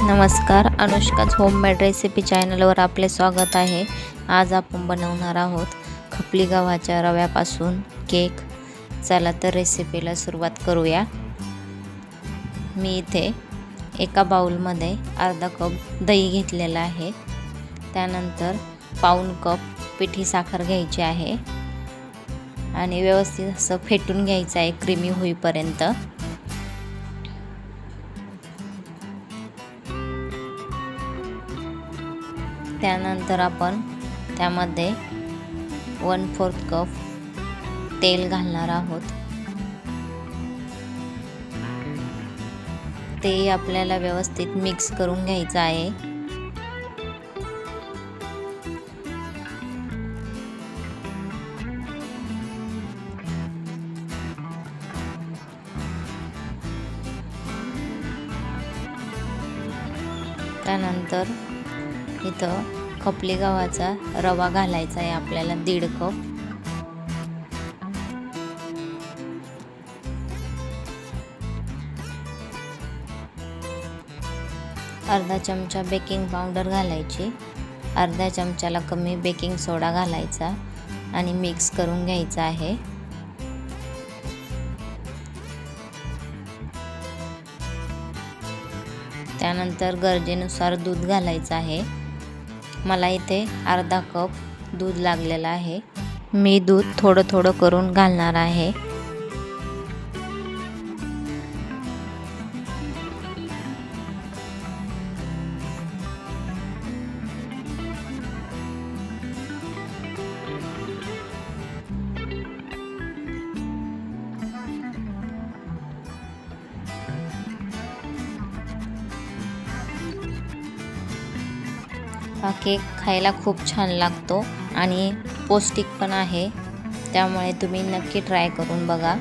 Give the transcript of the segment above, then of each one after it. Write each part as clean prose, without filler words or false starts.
नमस्कार, अनुष्काच homemade recipe चॅनलवर आपले स्वागत आहे। आज आपण बनवणार आहोत खपली गव्हाच्या रव्यापासून केक। चला तर रेसिपीला सुरुवात करूया। मी इथे एका बाउलमध्ये अर्धा कप दही घेतलेला आहे। त्यानंतर पाऊण कप पिठी साखर घ्यायची आहे आणि व्यवस्थित असं फेटून घ्यायचं आहे क्रीमी होईपर्यंत। त्यानंतर आपण त्यामध्ये 1/4 कप तेल घालणार आहोत। ते आपल्याला व्यवस्थित मिक्स करून घ्यायचं आहे। त्यानंतर इथं खपली गव्हाचा रवा घालायचा आहे आपल्याला 1.5 कप। अर्धा चमचा बेकिंग पावडर घालायची, अर्धा चमचाला कमी बेकिंग सोडा घालायचा आणि मिक्स करून घ्यायचा आहे। त्यानंतर गरजेनुसार दूध घालायचं आहे। मला इथे अर्धा कप दूध लागलेला आहे। मी दूध थोडं थोडं करून घालणार आहे। हा केक खायला खूप छान लागतो आणि पौष्टिक पण आहे, त्यामुळे तुम्ही नक्की ट्राय करून बघा।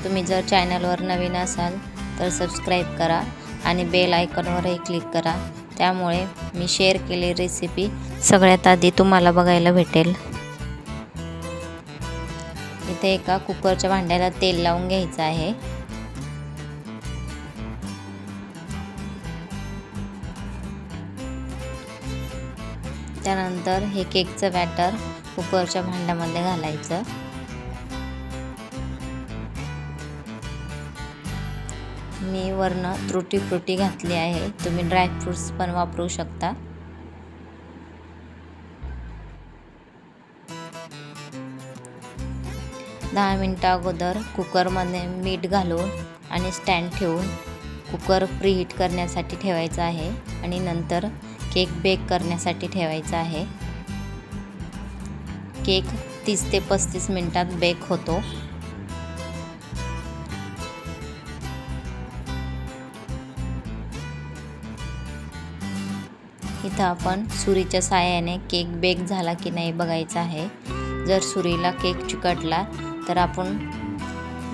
तुम्ही जर चॅनलवर नवीन असाल तर सबस्क्राइब करा आणि बेल आयकॉनवरही क्लिक करा, त्यामुळे मी शेअर केलेली रेसिपी सगळ्यात आधी तुम्हाला बघायला भेटेल। इथे एका कुकरच्या भांड्याला तेल लावून घ्यायचं आहे। त्यानंतर हे केकचं बॅटर कुकरच्या भांड्यामध्ये घालायचं। मी वरनं तुटी फ्रुटी घातली आहे, तुम्ही ड्राय फ्रूट्स पण वापरू शकता। दहा मिनिटं अगोदर कुकरमध्ये मीठ घालून आणि स्टँड ठेवून कुकर प्रीहीट करण्यासाठी ठेवायचा आहे आणि नंतर केक बेक करण्यासाठी ठेवायचा आहे। केक 30 ते 35 मिनिटात बेक होतो। इथं आपण सुरीच्या साहाय्याने केक बेक झाला की नाही बघायचं आहे। जर सुरीला केक चिकटला तर आपण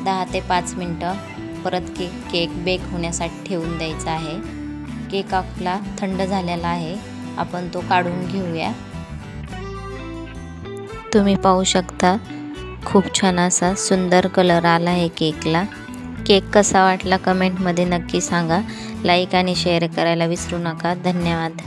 10 ते 5 मिनिटं परत केक बेक होण्यासाठी ठेवून द्यायचा आहे। केक आपला थंड झालेला आहे, आपण तो काढून घेऊया। तुम्ही पाहू शकता खूप छान असा सुंदर कलर आला आहे केकला। केक कसा वाटला कमेंटमध्ये नक्की सांगा। लाईक आणि शेअर करायला विसरू नका। धन्यवाद।